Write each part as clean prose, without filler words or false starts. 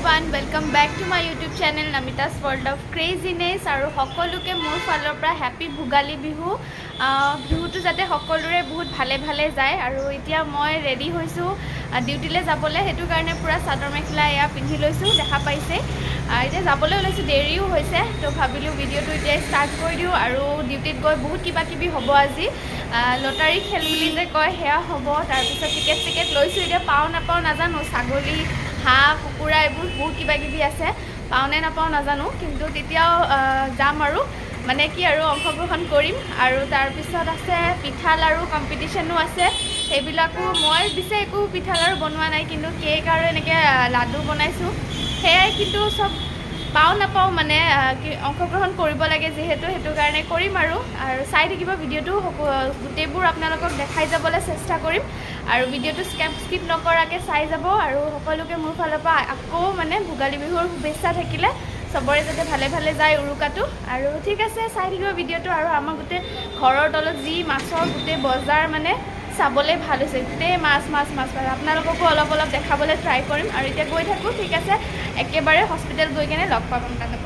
everyone, welcome back to my YouTube channel Namita's World of Craziness আৰু সকলোকে মোৰ ফালৰ পৰা হ্যাপি ভোগালী বিহু বিহুটো যাতে সকলোৰে বহুত ভালে ভালে যায় আৰু এতিয়া মই ৰেডি হৈছো ডিউটিলে যাবলৈ হেতু কাৰণে পুৰা চাদৰ মেখেলা এয়া পিন্ধি লৈছো দেখা পাইছে এতিয়া যাবলৈ ওলাইছো দেৰিও হৈছে তো ভাবিলো ভিডিওটো এতিয়া ষ্টাৰ্ট কৰি দিও আৰু ডিউটিত গৈ বহুত কিবা কিবি হ'ব আজি লটাৰী খেলিলি যে কয় হেয়া হ'ব তাৰ পিছত টিকেট লৈছো এতিয়া পাও নাপাও নাজানো ছাগলী হাঁহ কুকুৰা এইবোৰ বহুত কিবা কিবি আছে পাওনে নাপাও নাজানো কিন্তু তেতিয়াও যাম আৰু মানে কি আৰু অংশগ্ৰহণ কৰিম আৰু তাৰ পিছত আছে পিঠা লাৰু কম্পিটিশনো আছে সেইবিলাকো মই বিশেষ একো পিঠা লাৰু বনোৱা নাই কিন্তু কেক আৰু এনেকৈ লাডু বনাইছোঁ সেয়াই কিন্তু সব পাও নাপাও মানে অংশগ্ৰহণ কৰিব লাগে যেহেতু হেতু কাৰণে কৰিম আৰু চাই থাকিব ভিডিওটো গোটেইবোৰ আপোনালোকক দেখাই যাবলৈ চেষ্টা কৰিম আৰু ভিডিওটো স্কিপ নকৰাকৈ চাই যাব আৰু সকলোকে মোৰ ফালৰ পৰা আকৌ মানে ভোগালী বিহুৰ শুভেচ্ছা থাকিলে সবৰে যাতে ভালে ভালে যায় উৰুকাটো আৰু ঠিক আছে চাই থাকিব ভিডিওটো আৰু আমাৰ গোটেই ঘৰৰ তলত যি মাছৰ গোটেই বজাৰ মানে চাবলৈ ভাল হৈছে গোটেই মাছ আপোনালোককো অলপ দেখাবলৈ ট্ৰাই কৰিম আৰু এতিয়া গৈ থাকোঁ ঠিক আছে একেবাৰে হস্পিটেল গৈ কেনে লগ পাম তাতে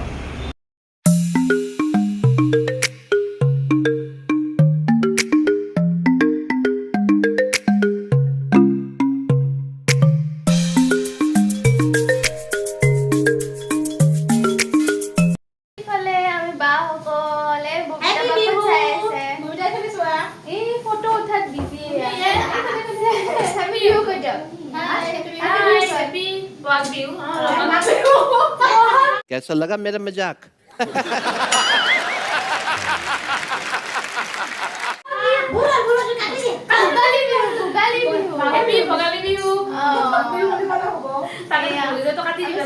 कैसा लगा मेरा मजाक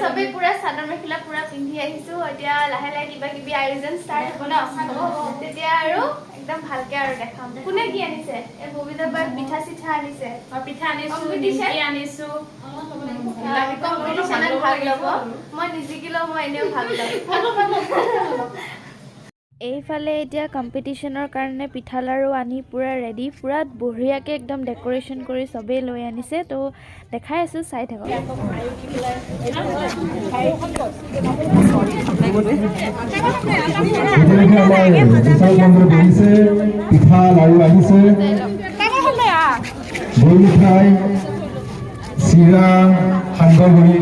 সবে পুৰা চাদৰ মেখেলা পুৰা পিন্ধি আহিছো এতিয়া লাহে লাহে কিবা কিবি আয়োজন ষ্টাৰ্ট হ'ব ন তেতিয়া আৰু একদম ভালকে আৰু দেখাম কোনে কি আনিছে এই ববিতা বাই পিঠা চিঠা আনিছে পিঠা আনিছো নিমকি আনিছো কম্পিটিশনত ভাগ ল'ব মই নিজিকিলেও মই এনেও ভাগ ল'ম এইফালে এতিয়া কম্পিটিশনৰ কাৰণে পিঠা লাৰু আনি পুৰা ৰেডি পুৰা বঢ়িয়াকৈ একদম ডেকোৰেশ্যন কৰি চবেই লৈ আনিছে তো দেখাই আছোঁ চাই থাকক পিঠা লাৰু আহিছে দৈ মিঠাই চিৰা সান্দহগুৰি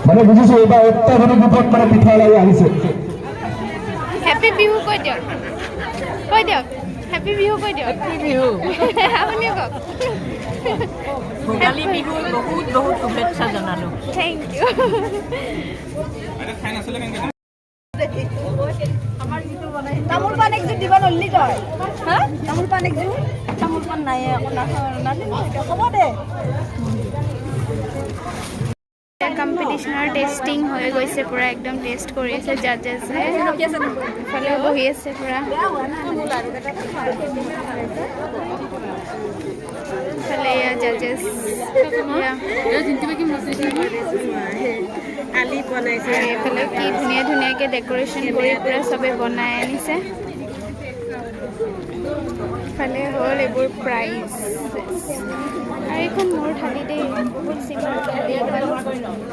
মানে বুজিছো এইবাৰ অত্যাধুনিক ৰূপত মানে পিঠা লাৰু আহিছে হেপী বিহু কৈ দিয়ক হেপী বিহু কৈ দিয়ক হেপী বিহু আপুনি কওক ভোগালী বিহুৰ বহুত বহুত শুভেচ্ছা জনালোঁ থেংক ইউ তামোল পান একযোৰ দিব নলি তই হা তামোল পান একযোৰ তামোল পান নাই হ'ব দে কম্পিটিশনৰ টেষ্টিং হৈ গৈছে পুৰা একদম টেষ্ট কৰি আছে জাজেছে ইফালে বহি আছে পুৰা ইফালে জাজেছ এইফালে কি ধুনীয়াকৈ ডেকোৰেশ্যন কৰি পুৰা চবে বনাই আনিছে ইফালে হ'ল এইবোৰ প্ৰাইজ আৰু এইখন মোৰ থালি দেই বহুত চিম্পল থালি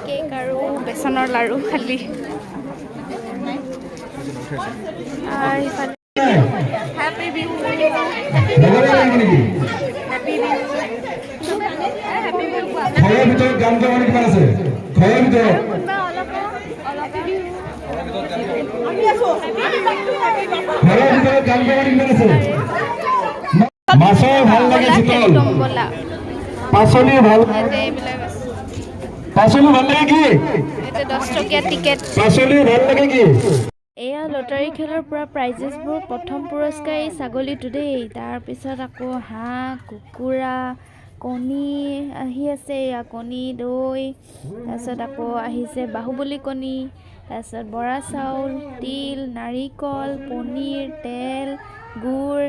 কেক আৰু বেচনৰ লাৰু খালি আৰু ইফালে হেপী বিহু ঘৰৰ ভিতৰত গান গাব কিমান আছে ঘৰৰ ভিতৰত গান গাব কিমান আছে মাছৰ ভাল লাগে চিতল পাচলি ভাল লাগে কি 10 টকীয়া টিকেট পাচলি ভাল লাগে কি এয়া লটাৰী খেলৰ পৰা প্ৰাইজেছবোৰ প্ৰথম পুৰস্কাৰ এই ছাগলীটো দেই তাৰপিছত আকৌ হাঁহ কুকুৰা কণী আহি আছে এয়া কণী দৈ তাৰপিছত আকৌ আহিছে বাহুবলী কণী তাৰপিছত বৰা চাউল তিল নাৰিকল পনীৰ তেল গুড়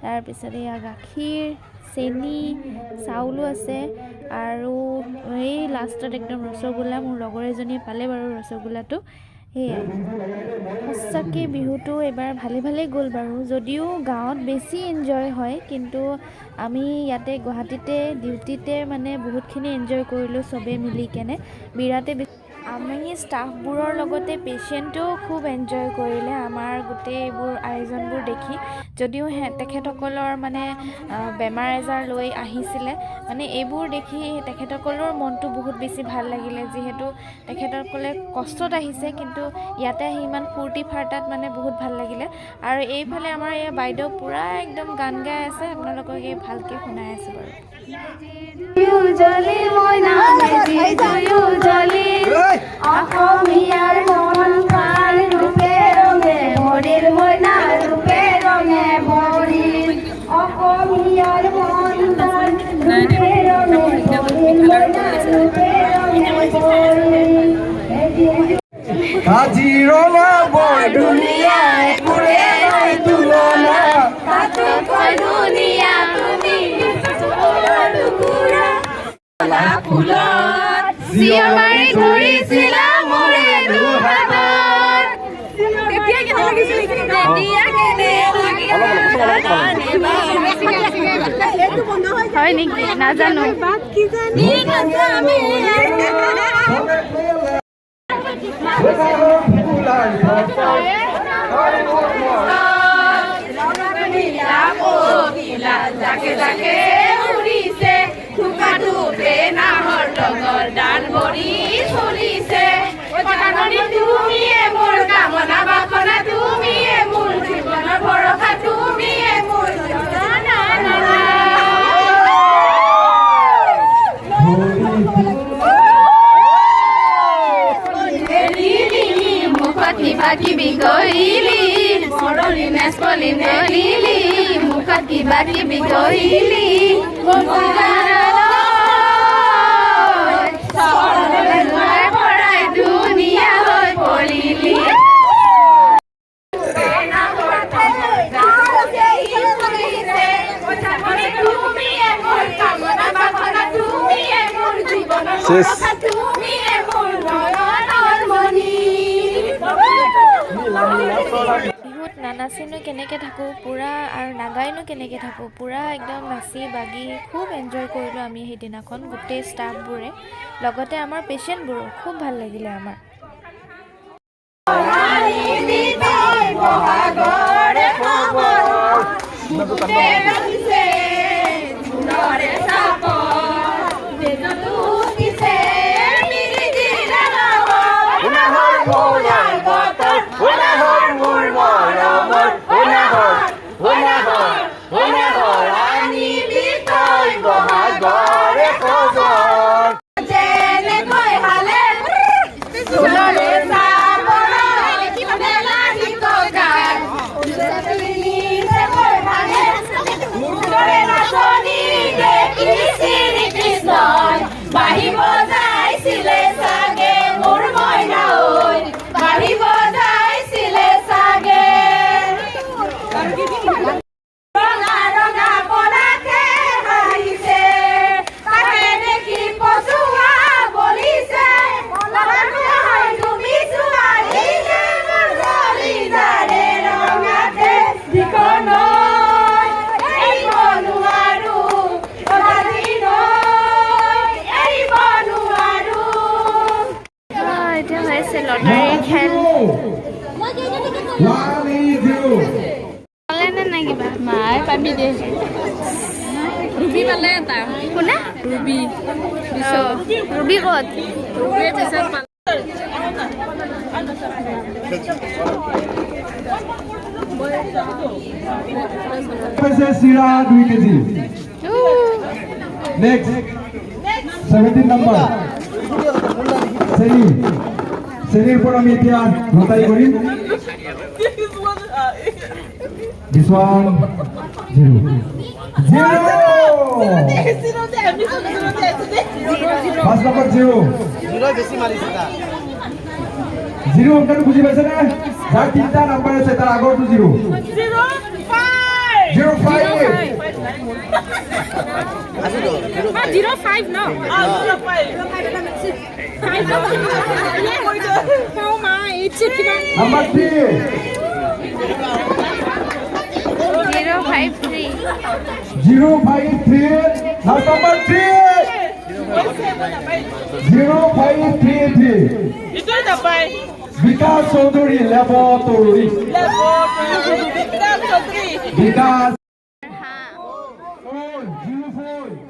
তাৰপিছত এয়া গাখীৰ চেনি চাউলো আছে আৰু এই লাষ্টত একদম ৰসগোল্লা মোৰ লগৰ এজনীয়ে পালে বাৰু ৰসগোল্লাটো সেয়া সঁচাকৈ বিহুটো এবাৰ ভালেই গ'ল বাৰু, যদিও গাঁৱত বেছি এনজয় হয়, কিন্তু আমি ইয়াতে গুৱাহাটীতে ডিউটিতে মানে বহুতখিনি এনজয় কৰিলোঁ চবেই মিলি কেনে বিৰাটেই বেছি। আমি ষ্টাফবোৰৰ লগতে পেচেণ্টেও খুব এনজয় কৰিলে আমাৰ গোটেই এইবোৰ আয়োজনবোৰ দেখি, যদিও তেখেতসকলৰ মানে বেমাৰ আজাৰ লৈ আহিছিলে, মানে এইবোৰ দেখি তেখেতসকলৰ মনটো বহুত বেছি ভাল লাগিলে, যিহেতু তেখেতসকলে কষ্টত আহিছে কিন্তু ইয়াতে আহি ইমান ফূৰ্তি ফাৰ্তাত মানে বহুত ভাল লাগিলে। আৰু এইফালে আমাৰ এই বাইদেউ পূৰা একদম গান গাই আছে, আপোনালোকক এই ভালকৈ শুনাই আছে বাৰু। অসমীয়াৰ মন প্ৰাণ ৰূপে ৰঙে ভৰিৰ মইনা ৰূপে ৰঙে ভৰি, অসমীয়াৰ মন প্ৰাণ ৰূপে ৰঙে ভৰিৰ মইনা ৰূপে ৰঙে ভৰি। কাজিৰঙা বৰ ধুনীয়া একোৰে নাই তুলনা, তাতোকৈ ধুনীয়া তুমি ফুলত চিঞৰ মাৰি ধৰিছিলা মোৰে দুহাতত, হয় নেকি নাজানো। জাকে জাকে উৰিছে থুকাটোতে নাহৰ লগত ডাল ভৰি চলিছে, তুমিয়ে মোৰ কামনা বাসনা, তুমিয়ে মোৰ জীৱনৰ ভৰসা, তুমিয়ে মোৰ মুখত কিবা কিবি কৰিলি মৰলি নেচ কলিন গলিলি, মুখত কিবা কিবি কৰিলি পৰাই ধুনীয়া হৈ পৰিলি। বিহুত নানাচিনো কেনেকৈ থাকোঁ পূৰা, আৰু নাগাইনো কেনেকৈ থাকোঁ পূৰা, একদম নাচি বাগি খুব এনজয় কৰিলোঁ আমি সেইদিনাখন গোটেই ষ্টাফবোৰে, লগতে আমাৰ পেচেণ্টবোৰো খুব ভাল লাগিলে আমাৰ। বাঢ়িব যাইছিলে চাগে মোৰ মইনা ঐ, বাঢ়িব যাইছিলে চাগে ৰঙা ৰঙা পলাকে হাঁহিছে, তাকে দেখি পচুৱা বলিছে, তুমি ছোৱালীলে মোৰ গলি যাৰে ৰঙাতে যিখন লটাৰীৰ খেল পালে নে নাই কিবা? নাই পাবি দে। ৰুবি পালে এটা। কোনে? ৰুবি। ৰুবি ক'ত? ৰুবিৰ পিছত চিৰা 2 কেজি। নেক্সট 17 নম্বৰ চেনিৰ পৰা আমি এতিয়া লটাৰী কৰিম। This one 0 ফাৰ্ষ্ট নম্বৰ 0 অংকটো বুজি পাইছে নে? যাৰ 3টা নম্বৰ আছে তাৰ আগৰটো 0 05 no 05 Number 3. 053. 053. Now number 3. 0533. Vikas Chaudhary, laboratory. Vikas. 04.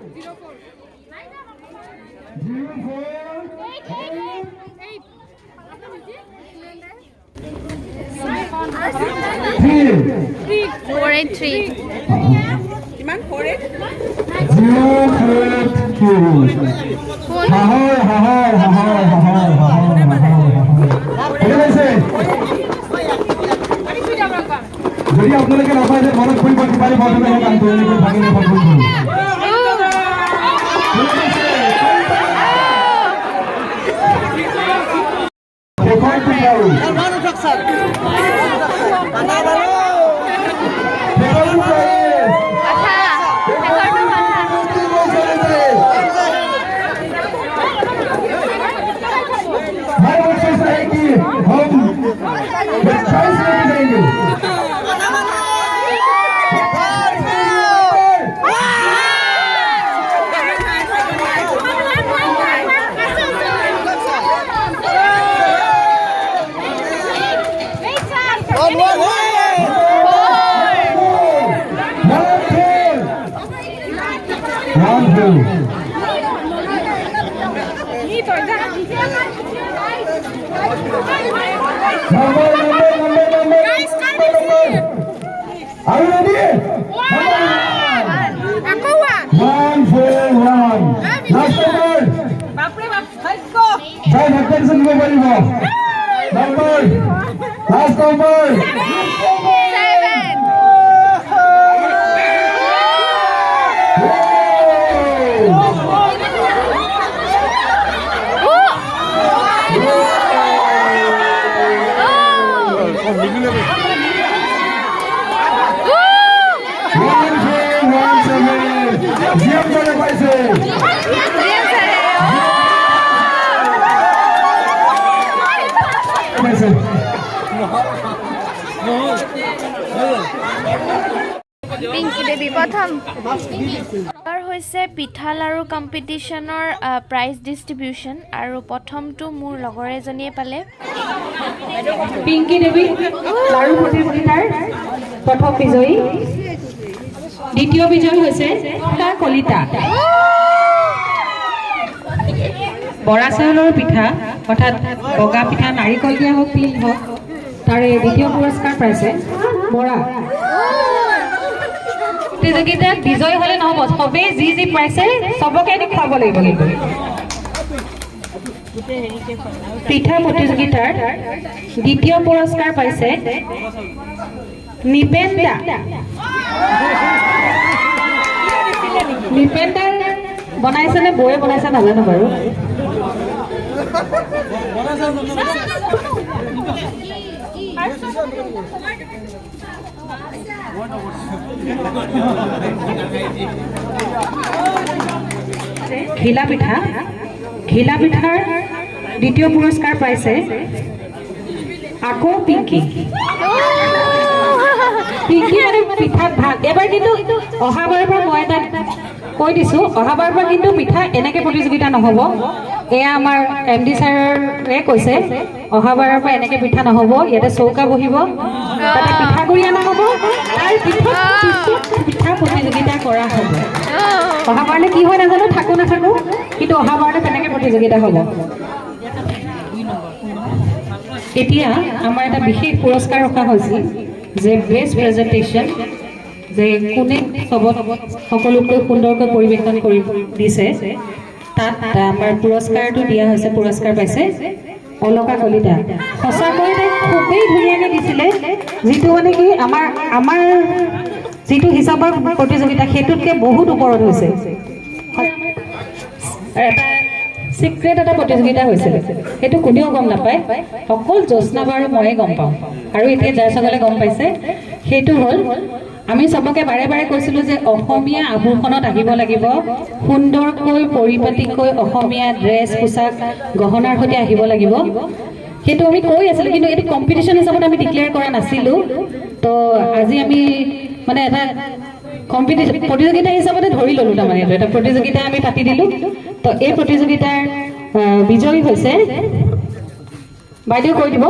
483. যদি আপোনালোকে নাপায় যে মনত কৰিব কিবাৰে বৰ্তমান এই কামটো এনেকৈ ভাঙিলে ভাঙিব Are you ready? 141. Last number. Five attention go baribo. Number. Last number. 7. Pinky দেৱী প্ৰথম হৈছে পিঠা লাৰু কম্পিটিশ্যনৰ প্ৰাইজ ডিষ্ট্ৰিবিউশ্যন আৰু প্ৰথমটো মোৰ লগৰ এজনীয়ে পালে পিংকি দেৱী লাৰু প্ৰতিযোগিতাৰ প্ৰথম বিজয়ী দ্বিতীয় বিজয়ী হৈছে কলিতা বৰা চাউলৰ পিঠা অৰ্থাৎ বগা পিঠা নাৰিকল দিয়া হওক তিল হওক তাৰে দ্বিতীয় পুৰস্কাৰ পাইছে বৰা প্ৰতিযোগিতাত বিজয়ী হ'লে নহ'ব সবেই যি যি পাইছে চবকে খুৱাব লাগিব কিন্তু পিঠা প্ৰতিযোগিতাৰ দ্বিতীয় পুৰস্কাৰ পাইছে নিপেন্দা বনাইছেনে বৌয়ে বনাইছে নাজানো বাৰু ঘিলা পিঠাৰ দ্বিতীয় পুৰস্কাৰ পাইছে আকৌ পিংকি মানে পিঠাত ভাল এবাৰ কিন্তু অহাবাৰৰ পৰা মই এটা কৈ দিছোঁ অহাবাৰৰ পৰা কিন্তু পিঠা এনেকৈ প্ৰতিযোগিতা নহ'ব এয়া আমাৰ MD ছাৰে কৈছে অহাবাৰৰ পৰা এনেকৈ পিঠা নহ'ব ইয়াতে চৌকা বহিব তাতে পিঠাগুৰি অনা হ'ব তাৰ পিঠা প্ৰতিযোগিতা কৰা হ'ব অহাবাৰলৈ কি হয় নাজানো থাকোঁ নাথাকোঁ কিন্তু অহাবাৰলৈ তেনেকৈ প্ৰতিযোগিতা হ'ব এতিয়া আমাৰ এটা বিশেষ পুৰস্কাৰ ৰখা হৈছিল যে বেষ্ট প্ৰেজেণ্টেশ্যন যে কোনে সকলোতকৈ সুন্দৰকৈ পৰিৱেশন কৰি দিছে তাত আমাৰ পুৰস্কাৰটো দিয়া হৈছে পুৰস্কাৰ পাইছে অলকা কলিতা সঁচাকৈ তাই খুবেই ধুনীয়াকৈ দিছিলে যিটো মানে কি আমাৰ যিটো হিচাপৰ প্ৰতিযোগিতা সেইটোতকৈ বহুত ওপৰত হৈছে এটা সিক্ৰেট এটা প্ৰতিযোগিতা হৈছিল সেইটো কোনেও গম নাপায় অকল জ্যোৎস্না বাৰু ময়ে গম পাওঁ আৰু এতিয়া যাৰ সকলে গম পাইছে সেইটো হ'ল আমি সবকে বাৰে বাৰে কৈছিলোঁ যে অসমীয়া আভূষণত আহিব লাগিব সুন্দৰকৈ পৰিপাটিকৈ অসমীয়া ড্ৰেছ পোছাক গহনাৰ সৈতে আহিব লাগিব সেইটো আমি কৈ আছিলোঁ, কিন্তু এইটো কম্পিটিশ্যন হিচাপত আমি ডিক্লেয়াৰ কৰা নাছিলোঁ। তো আজি আমি মানে এটা প্ৰতিযোগিতা হিচাপতে ধৰি ল'লোঁ। তাৰমানে এইটো এটা প্ৰতিযোগিতা আমি পাতি দিলোঁ। তো এই প্ৰতিযোগিতাৰ বিজয়ী হৈছে, বাইদেউ কৈ দিব।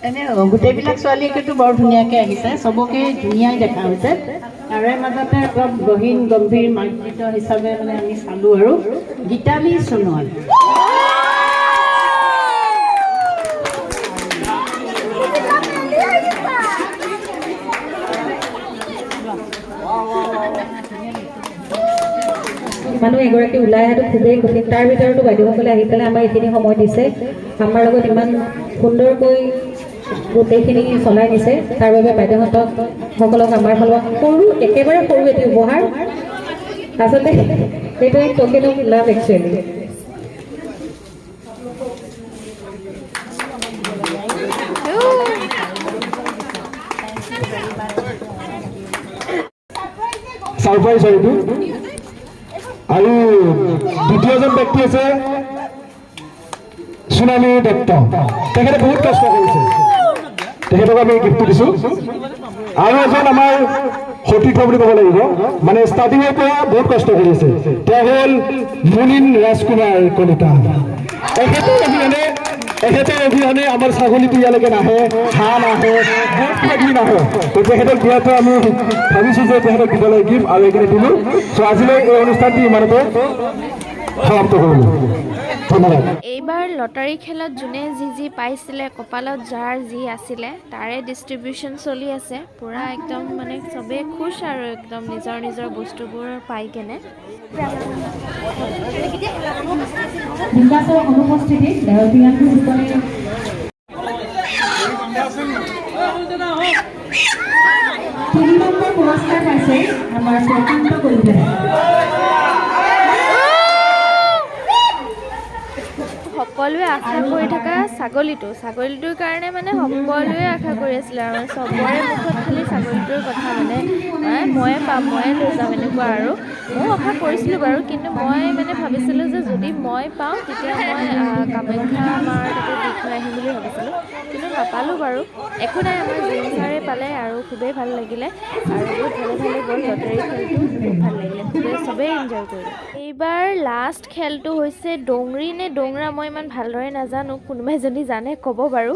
এনে গোটেইবিলাক ছোৱালীকেতো বৰ ধুনীয়াকৈ আহিছে, চবকে ধুনীয়াই দেখা হৈছে। তাৰে মাজতে অলপ গহীন গম্ভীৰ মাৰ্জিত হিচাপে মানে আমি চালোঁ আৰু গীতালি সোণোৱাল। মানুহ এগৰাকী ওলাই অহাটো খুবেই কঠিন। তাৰ ভিতৰতো বাইদেউসকলে আহি পেলাই আমাৰ এইখিনি সময় দিছে, আমাৰ লগত ইমান সুন্দৰকৈ গোটেইখিনি চলাই নিছে। তাৰ বাবে বাইদেউহঁতক সকলক আমাৰ ফালৰ সৰু একেবাৰে সৰু এটি উপহাৰ। আচলতে সেইটো এক taken of love actually. Surprise হইতো আৰু দ্বিতীয়জন ব্যক্তি আছে সোণালী দত্ত। তেখেতে বহুত কষ্ট কৰিছে, তেখেতক আমি গিফ্ট দিছোঁ। আৰু এজন আমাৰ সতীৰ্থ বুলি ক'ব লাগিব, মানে ষ্টাৰ্টিঙৰ পৰা বহুত কষ্ট কৰিছে। তেওঁ হ'ল মুনিন ৰাজকুমাৰ কলিতা। এখেতৰ অবিহনে আমাৰ ছাগলীটো ইয়ালৈকে নাহে, হাঁহ নাহে, বহুত কিবাকিবি নাহে। তো তেখেতক দিয়াটো আমি ভাবিছোঁ যে তেখেতক দিবলৈ গিফ্ট, আৰু এইখিনি দিলোঁ। চ' আজিলৈ এই অনুষ্ঠানটি ইমানতে সমাপ্ত কৰিলোঁ। ধন্যবাদ। এইবাৰ লটাৰী খেলত যোনে যি পাইছিলে, কপালত যাৰ যি আছিলে তাৰে ডিষ্ট্ৰিবিউশ্যন চলি আছে। পূৰা একদম মানে চবেই খুচ আৰু একদম নিজৰ নিজৰ বস্তুবোৰ পাই কেনে। বিকাশৰ অনুপস্থিতিত প্ৰিয়াংকু ফুকনে 3 নম্বৰ পুৰস্কাৰ পাইছে আমাৰ প্ৰকান্ত কলিতাই। সকলোৱে আশা কৰি থকা ছাগলীটোৰ কাৰণে মানে সকলোৱে আশা কৰি আছিলে আৰু চবৰে মুখত খালি ছাগলীটোৰ কথা, মানে ময়ে পাম, ময়ে লৈ যাম এনেকুৱা। আৰু ময়ো আশা কৰিছিলোঁ বাৰু, কিন্তু মই মানে ভাবিছিলোঁ যে যদি মই পাওঁ তেতিয়া মই কামাখ্যা মাৰ তাতে দি থৈ আহিম বুলি ভাবিছিলোঁ, কিন্তু নাপালোঁ বাৰু। একো নাই, আমাৰ জিম ছাৰে পালে আৰু খুবেই ভাল লাগিলে, আৰু বহুত ভালে গ'ল লটাৰী খেলটো, বহুত ভাল লাগিলে, চবেই এনজয় কৰিলে। এইবাৰ লাষ্ট খেলটো হৈছে ডংৰি নে ডোংৰা, মই ইমান ভালদৰে নাজানো, কোনোবাই যদি জানে ক'ব বাৰু।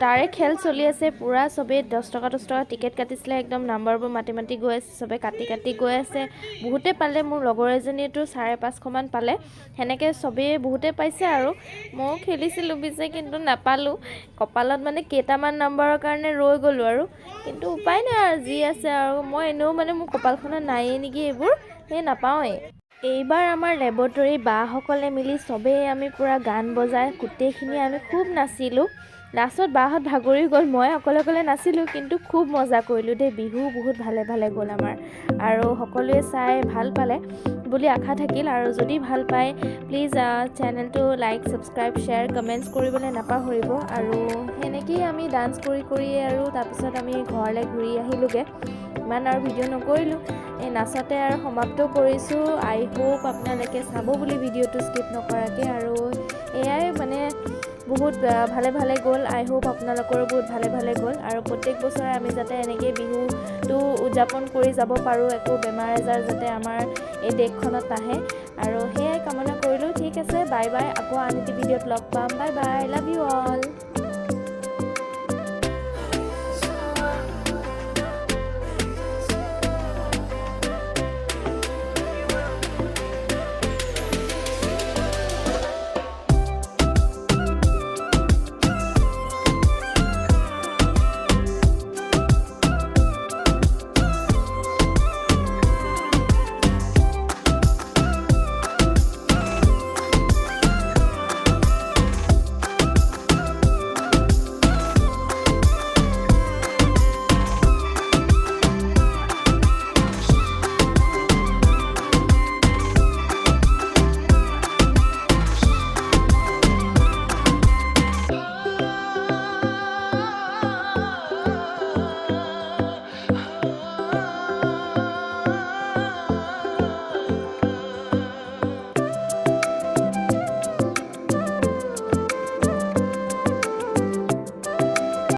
তাৰে খেল চলি আছে পূৰা। চবেই 10 টকা টিকেট কাটিছিলে, একদম নাম্বাৰবোৰ মাতি গৈ আছে, চবেই কাটি গৈ আছে। বহুতে পালে, মোৰ লগৰ এজনীয়েতো 550মান পালে, সেনেকৈ চবেই বহুতে পাইছে। আৰু ময়ো খেলিছিলোঁ পিছে, কিন্তু নাপালোঁ। কপালত মানে কেইটামান নাম্বাৰৰ কাৰণে ৰৈ গ'লোঁ আৰু, কিন্তু উপায় নাই আৰু যি আছে আৰু। মই এনেও মানে মোৰ কপালখনত নায়েই নেকি এইবোৰ, সেই নাপাওঁৱেই। এইবাৰ আমাৰ লেবৰেটৰী বাসকলে মিলি চবেই আমি পূৰা গান বজাই গোটেইখিনি আমি খুব নাচিলোঁ। লাষ্টত বাহঁত ভাগৰি গ'ল, মই অকলে নাচিলোঁ, কিন্তু খুব মজা কৰিলোঁ দেই। বিহু বহুত ভালে গ'ল আমাৰ, আৰু সকলোৱে চাই ভাল পালে বুলি আশা থাকিল। আৰু যদি ভাল পায় প্লিজ চেনেলটো লাইক, ছাবস্ক্ৰাইব, শ্বেয়াৰ, কমেণ্টছ কৰিবলৈ নাপাহৰিব। আৰু সেনেকৈয়ে আমি ডান্স কৰি আৰু তাৰপিছত আমি ঘৰলৈ ঘূৰি আহিলোঁগৈ। ইমান আৰু ভিডিঅ' নকৰিলোঁ, এই নাচতে আৰু সমাপ্ত কৰিছোঁ। আই হোপ আপোনালোকে চাব বুলি ভিডিঅ'টো স্কিপ নকৰাকৈ। আৰু এয়াই মানে বহুত ভালে গ'ল। আই হোপ আপোনালোকৰো বহুত ভালে গ'ল, আৰু প্ৰত্যেক বছৰে আমি যাতে এনেকৈ বিহুটো উদযাপন কৰি যাব পাৰোঁ, একো বেমাৰ আজাৰ যাতে আমাৰ এই দেশখনত নাহে, আৰু সেয়াই কামনা কৰিলোঁ। ঠিক আছে, বাই বাই, আকৌ আন এটি ভিডিঅ'ত লগ পাম। Bye bye, love you all.